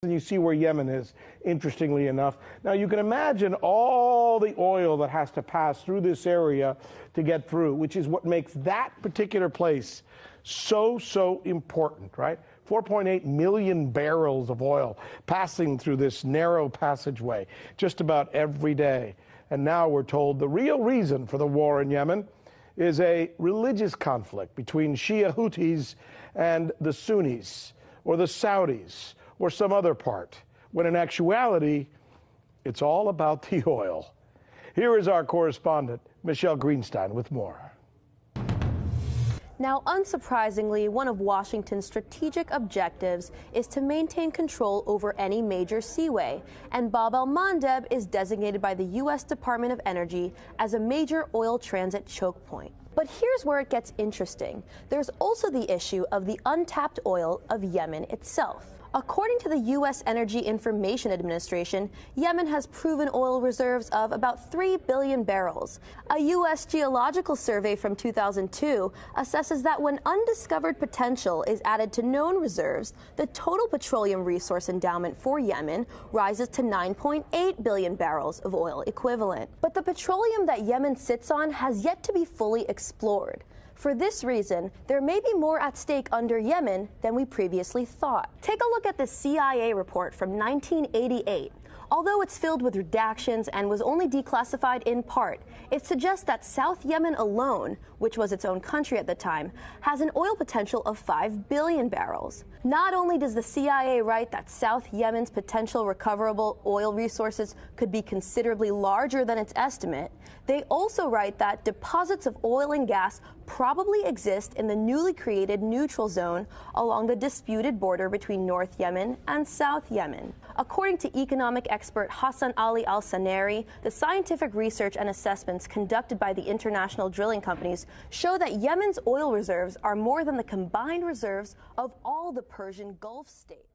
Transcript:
And you see where Yemen is, interestingly enough. Now, you can imagine all the oil that has to pass through this area to get through, which is what makes that particular place so important, right? 4.8 million barrels of oil passing through this narrow passageway just about every day. And now we're told the real reason for the war in Yemen is a religious conflict between Shia Houthis and the Sunnis, or the Saudis, or some other part, when in actuality, it's all about the oil. Here is our correspondent, Michelle Greenstein, with more. Now, unsurprisingly, one of Washington's strategic objectives is to maintain control over any major seaway, and Bab el-Mandeb is designated by the U.S. Department of Energy as a major oil transit choke point. But here's where it gets interesting. There's also the issue of the untapped oil of Yemen itself. According to the U.S. Energy Information Administration, Yemen has proven oil reserves of about 3 billion barrels. A U.S. geological survey from 2002 assesses that when undiscovered potential is added to known reserves, the total petroleum resource endowment for Yemen rises to 9.8 billion barrels of oil equivalent. But the petroleum that Yemen sits on has yet to be fully explored. For this reason, there may be more at stake under Yemen than we previously thought. Take a look at the CIA report from 1988. Although it's filled with redactions and was only declassified in part, it suggests that South Yemen alone, which was its own country at the time, has an oil potential of 5 billion barrels. Not only does the CIA write that South Yemen's potential recoverable oil resources could be considerably larger than its estimate, they also write that deposits of oil and gas probably exist in the newly created neutral zone along the disputed border between North Yemen and South Yemen. According to economic expert Hassan Ali Al-Saneri, the scientific research and assessments conducted by the international drilling companies show that Yemen's oil reserves are more than the combined reserves of all the Persian Gulf states.